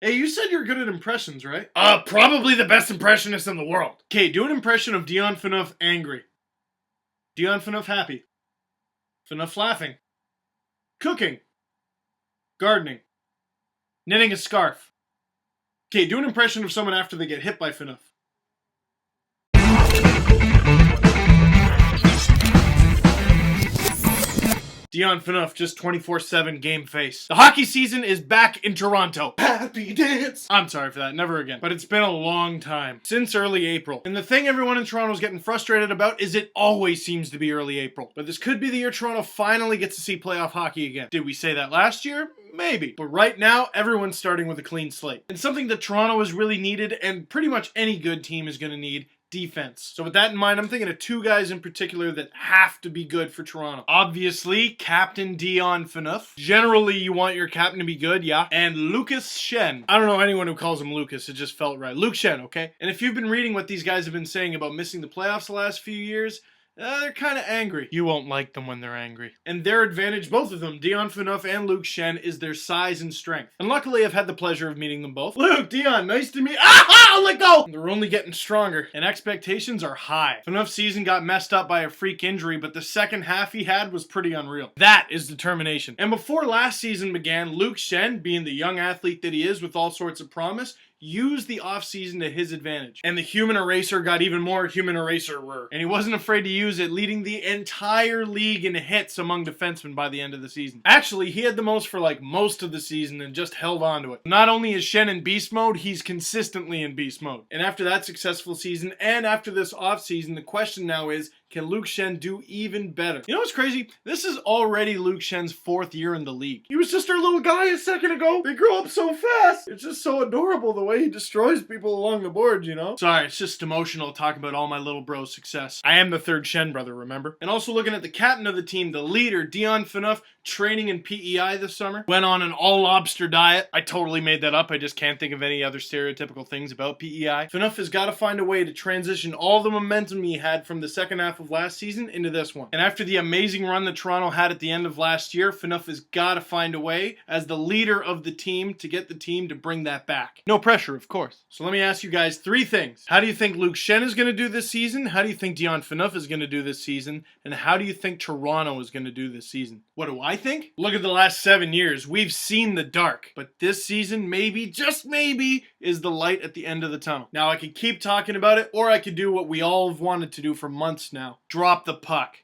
Hey, you said you're good at impressions, right? Probably the best impressionist in the world. Okay, do an impression of Dion Phaneuf angry. Dion Phaneuf happy. Phaneuf laughing. Cooking. Gardening. Knitting a scarf. Okay, do an impression of someone after they get hit by Phaneuf. Dion Phaneuf, just 24/7 game face. The hockey season is back in Toronto. Happy dance. I'm sorry for that, never again. But it's been a long time, since early April. And the thing everyone in Toronto's getting frustrated about is it always seems to be early April. But this could be the year Toronto finally gets to see playoff hockey again. Did we say that last year? Maybe. But right now, everyone's starting with a clean slate. And something that Toronto has really needed, and pretty much any good team is going to need, defense. So with that in mind, I'm thinking of two guys in particular that have to be good for Toronto. Obviously, Captain Dion Phaneuf. Generally, you want your captain to be good, yeah. And Lucas Schenn. I don't know anyone who calls him Lucas, it just felt right. Luke Schenn, okay? And if you've been reading what these guys have been saying about missing the playoffs the last few years, they're kind of angry. You won't like them when they're angry. And their advantage, both of them, Dion Phaneuf and Luke Schenn, is their size and strength. And luckily, I've had the pleasure of meeting them both. Luke, Dion, nice to meet you. Let go! They're only getting stronger, and expectations are high. Phaneuf's season got messed up by a freak injury, but the second half he had was pretty unreal. That is determination. And before last season began, Luke Schenn, being the young athlete that he is with all sorts of promise, used the offseason to his advantage. And the human eraser got even more human eraser-er. And he wasn't afraid to use it, leading the entire league in hits among defensemen by the end of the season. Actually, he had the most for like most of the season and just held on to it. Not only is Schenn in beast mode, he's consistently in beast mode. And after that successful season, and after this offseason, the question now is, can Luke Schenn do even better? You know what's crazy? This is already Luke Schenn's 4th year in the league. He was just our little guy a second ago. They grew up so fast. It's just so adorable the way he destroys people along the board, you know? Sorry, it's just emotional talking about all my little bro's success. I am the 3rd Schenn brother, remember? And also looking at the captain of the team, the leader, Dion Phaneuf, training in PEI this summer. Went on an all-lobster diet. I totally made that up. I just can't think of any other stereotypical things about PEI. Phaneuf has got to find a way to transition all the momentum he had from the second half of last season into this one. And after the amazing run that Toronto had at the end of last year, Phaneuf has got to find a way, as the leader of the team, to get the team to bring that back. No pressure, of course. So let me ask you guys 3 things. How do you think Luke Schenn is going to do this season? How do you think Dion Phaneuf is going to do this season? And how do you think Toronto is going to do this season? What do I think? Look at the last 7 years. We've seen the dark. But this season, maybe, just maybe, is the light at the end of the tunnel. Now, I could keep talking about it, or I could do what we all have wanted to do for months now. Drop the puck.